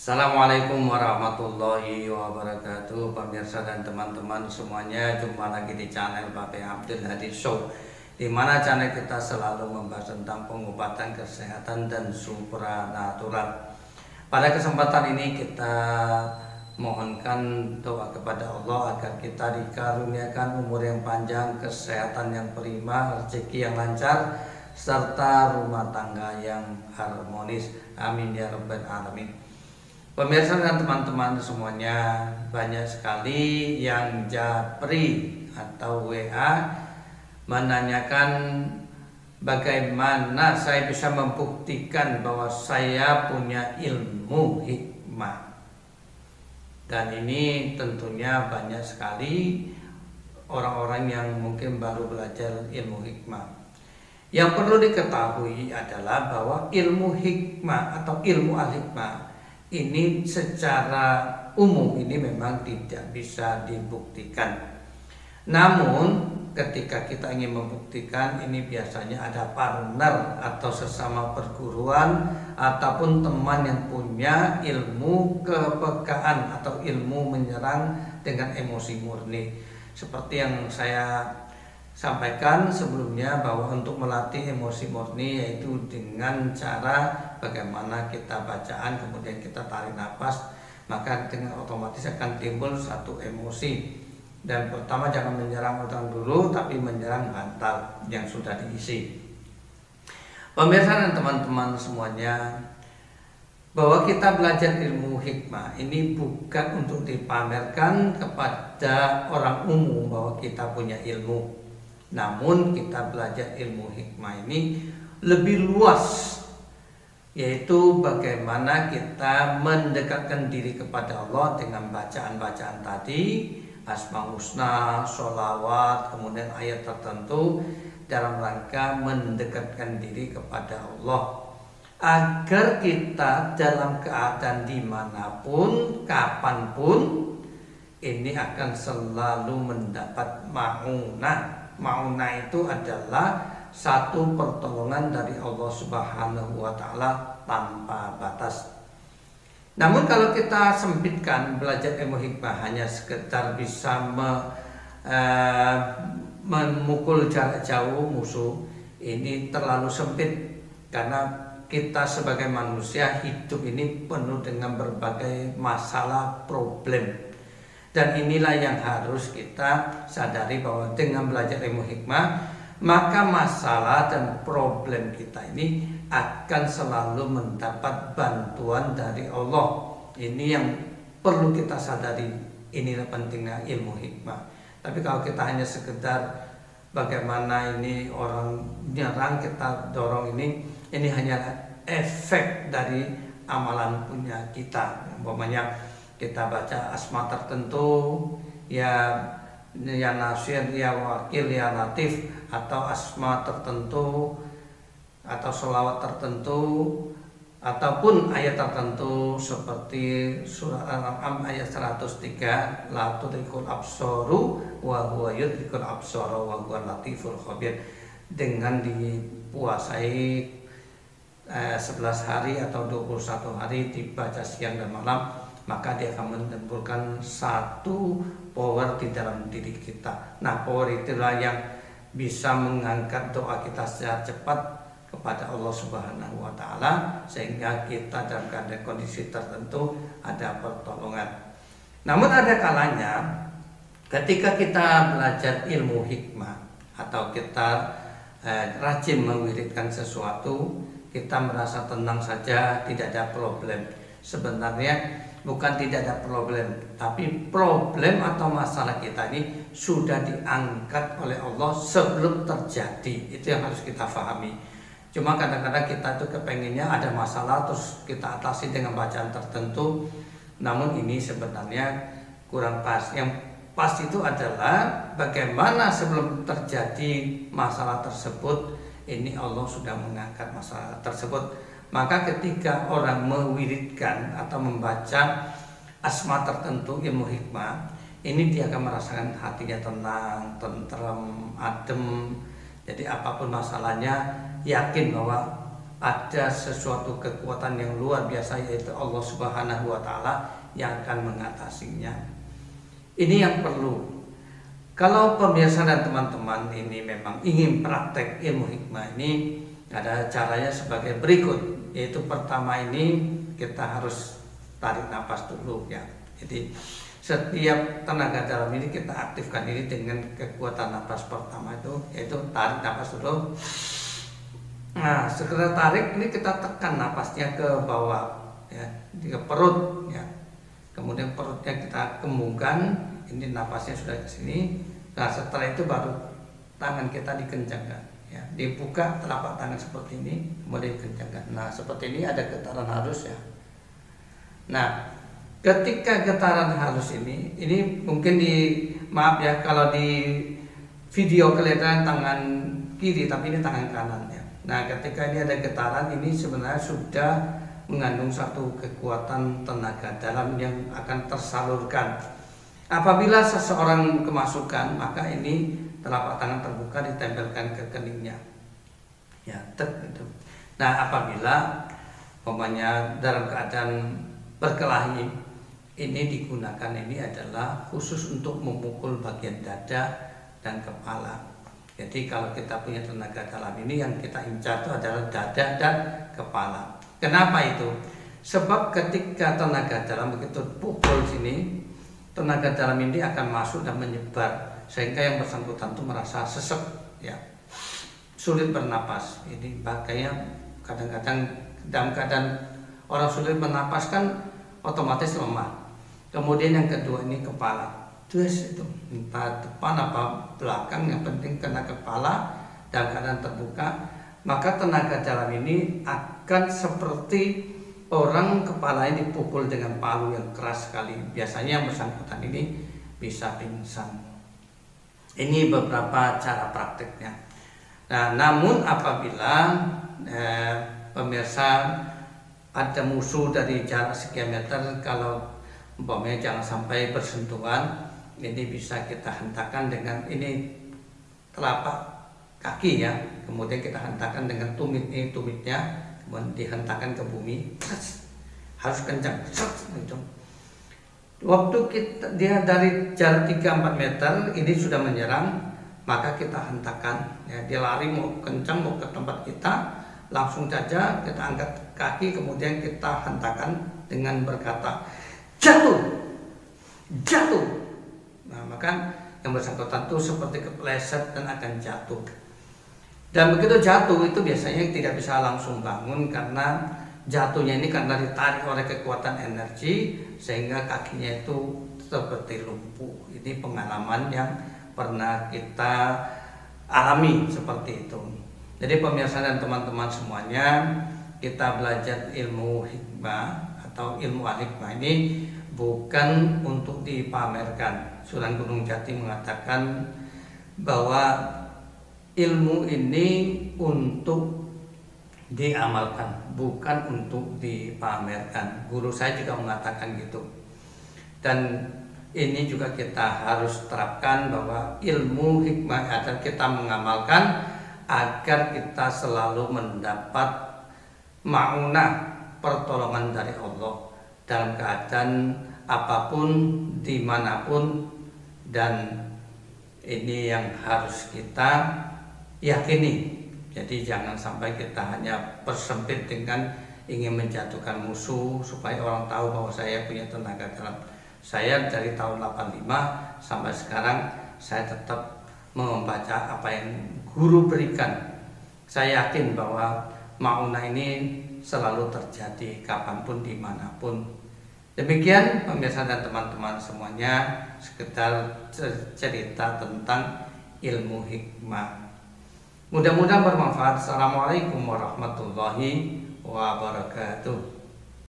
Assalamualaikum warahmatullahi wabarakatuh, pemirsa dan teman-teman semuanya. Jumpa lagi di channel Bapak Abdul Hadi Show, di mana channel kita selalu membahas tentang pengobatan, kesehatan, dan supranatural. Pada kesempatan ini kita mohonkan doa kepada Allah agar kita dikaruniakan umur yang panjang, kesehatan yang prima, rezeki yang lancar, serta rumah tangga yang harmonis. Amin ya rabbal alamin. Pemirsa dan teman-teman semuanya, banyak sekali yang japri atau WA menanyakan bagaimana saya bisa membuktikan bahwa saya punya ilmu hikmah. Dan ini tentunya banyak sekali orang-orang yang mungkin baru belajar ilmu hikmah. Yang perlu diketahui adalah bahwa ilmu hikmah atau ilmu al-hikmah ini secara umum ini memang tidak bisa dibuktikan. Namun ketika kita ingin membuktikan, ini biasanya ada partner atau sesama perguruan ataupun teman yang punya ilmu kepekaan atau ilmu menyerang dengan emosi murni. Seperti yang saya sampaikan sebelumnya, bahwa untuk melatih emosi murni yaitu dengan cara bagaimana kita bacaan kemudian kita tarik nafas, maka dengan otomatis akan timbul satu emosi. Dan pertama, jangan menyerang orang dulu, tapi menyerang bantal yang sudah diisi. Pemirsa dan teman-teman semuanya, bahwa kita belajar ilmu hikmah ini bukan untuk dipamerkan kepada orang umum bahwa kita punya ilmu. Namun kita belajar ilmu hikmah ini lebih luas, yaitu bagaimana kita mendekatkan diri kepada Allah dengan bacaan-bacaan tadi, Asmaul Husna, sholawat, kemudian ayat tertentu, dalam rangka mendekatkan diri kepada Allah, agar kita dalam keadaan dimanapun, kapanpun, ini akan selalu mendapat ma'unah. Ma'unah itu adalah satu pertolongan dari Allah Subhanahu wa Ta'ala tanpa batas. Namun kalau kita sempitkan, belajar ilmu hikmah hanya sekedar bisa memukul jarak jauh musuh, ini terlalu sempit. Karena kita sebagai manusia hidup ini penuh dengan berbagai masalah, problem. Dan inilah yang harus kita sadari, bahwa dengan belajar ilmu hikmah, maka masalah dan problem kita ini akan selalu mendapat bantuan dari Allah. Ini yang perlu kita sadari, inilah pentingnya ilmu hikmah. Tapi kalau kita hanya sekedar bagaimana ini orang nyerang, kita dorong, ini hanyalah efek dari amalan punya kita. Umpamanya kita baca asma tertentu, ya Nasir, ya Wakil, ya Latif, atau asma tertentu, atau sholawat tertentu, ataupun ayat tertentu seperti surah Al-An'am ayat 103, la tudrikul absaru wa huwa yudrikul absara wa huwa latiful khabir. Dengan dipuasai 11 hari atau 21 hari, dibaca siang dan malam, maka dia akan menimbulkan satu power di dalam diri kita. Nah, power itulah yang bisa mengangkat doa kita secara cepat kepada Allah Subhanahu wa Ta'ala, sehingga kita dalam keadaan kondisi tertentu ada pertolongan. Namun ada kalanya ketika kita belajar ilmu hikmah atau kita rajin mewiridkan sesuatu, kita merasa tenang saja, tidak ada problem. Sebenarnya bukan tidak ada problem, tapi problem atau masalah kita ini sudah diangkat oleh Allah sebelum terjadi. Itu yang harus kita pahami. Cuma kadang-kadang kita tuh kepenginnya ada masalah terus kita atasi dengan bacaan tertentu. Namun ini sebenarnya kurang pas. Yang pas itu adalah bagaimana sebelum terjadi masalah tersebut, ini Allah sudah mengangkat masalah tersebut. Maka ketika orang mewiridkan atau membaca asma tertentu ilmu hikmah, ini dia akan merasakan hatinya tenang, tentrem, adem. Jadi apapun masalahnya, yakin bahwa ada sesuatu kekuatan yang luar biasa, yaitu Allah Subhanahu wa Ta'ala yang akan mengatasinya. Ini yang perlu. Kalau pemirsa dan teman-teman ini memang ingin praktek ilmu hikmah ini, ada caranya sebagai berikut. Yaitu pertama ini kita harus tarik nafas dulu ya. Jadi setiap tenaga dalam ini kita aktifkan ini dengan kekuatan nafas pertama itu, yaitu tarik nafas dulu. Nah, setelah tarik ini kita tekan napasnya ke bawah ya, ke perut ya. Kemudian perutnya kita kembungkan, ini napasnya sudah ke sini. Nah, setelah itu baru tangan kita dikencangkan ya. Dibuka telapak tangan seperti ini, kemudian dikencangkan. Nah, seperti ini ada getaran halus ya. Nah, ketika getaran halus ini mungkin maaf ya kalau di video kelihatan tangan kiri, tapi ini tangan kanan ya. Nah, ketika ini ada getaran, ini sebenarnya sudah mengandung satu kekuatan tenaga dalam yang akan tersalurkan. Apabila seseorang kemasukan, maka ini telapak tangan terbuka ditempelkan ke keningnya. Ya, gitu. Nah, apabila umpamanya dalam keadaan berkelahi, ini digunakan ini adalah khusus untuk memukul bagian dada dan kepala. Jadi kalau kita punya tenaga dalam ini, yang kita incar itu adalah dada dan kepala. Kenapa itu? Sebab ketika tenaga dalam begitu pukul sini, tenaga dalam ini akan masuk dan menyebar, sehingga yang bersangkutan itu merasa sesek ya, sulit bernapas. Ini makanya kadang-kadang dalam keadaan orang sulit bernapas kan otomatis lemah. Kemudian yang kedua ini kepala. Terus itu entah depan apa belakang, yang penting kena kepala dan keadaan terbuka, maka tenaga dalam ini akan seperti orang kepalanya dipukul dengan palu yang keras sekali. Biasanya yang bersangkutan ini bisa pingsan. Ini beberapa cara prakteknya. Nah, namun apabila pemirsa ada musuh dari jarak sekian meter, kalau umpamanya jangan sampai bersentuhan, ini bisa kita hentakkan dengan ini telapak kaki ya, kemudian kita hentakkan dengan tumitnya, kemudian dihentakkan ke bumi, harus kencang. Waktu dia dari jarak 3-4 meter ini sudah menyerang, maka kita hentakkan ya, dia lari mau kencang mau ke tempat kita, langsung saja kita angkat kaki, kemudian kita hentakkan dengan berkata jatuh. Nah, maka yang bersangkutan itu seperti kepleset dan akan jatuh. Dan begitu jatuh itu biasanya tidak bisa langsung bangun, karena jatuhnya ini karena ditarik oleh kekuatan energi sehingga kakinya itu seperti lumpuh. Ini pengalaman yang pernah kita alami seperti itu. Jadi pemirsa dan teman-teman semuanya, kita belajar ilmu hikmah atau ilmu al-hikmah ini bukan untuk dipamerkan. Sunan Gunung Jati mengatakan bahwa ilmu ini untuk diamalkan, bukan untuk dipamerkan. Guru saya juga mengatakan gitu. Dan ini juga kita harus terapkan, bahwa ilmu hikmah adalah kita mengamalkan agar kita selalu mendapat ma'unah, pertolongan dari Allah dalam keadaan apapun, dimanapun. Dan ini yang harus kita yakini. Jadi jangan sampai kita hanya persempit dengan ingin menjatuhkan musuh supaya orang tahu bahwa saya punya tenaga dalam. Saya dari tahun 85 sampai sekarang saya tetap membaca apa yang guru berikan. Saya yakin bahwa ma'unah ini selalu terjadi kapanpun, dimanapun. Demikian pemirsa dan teman-teman semuanya, sekedar cerita tentang ilmu hikmah. Mudah-mudahan bermanfaat. Assalamualaikum warahmatullahi wabarakatuh.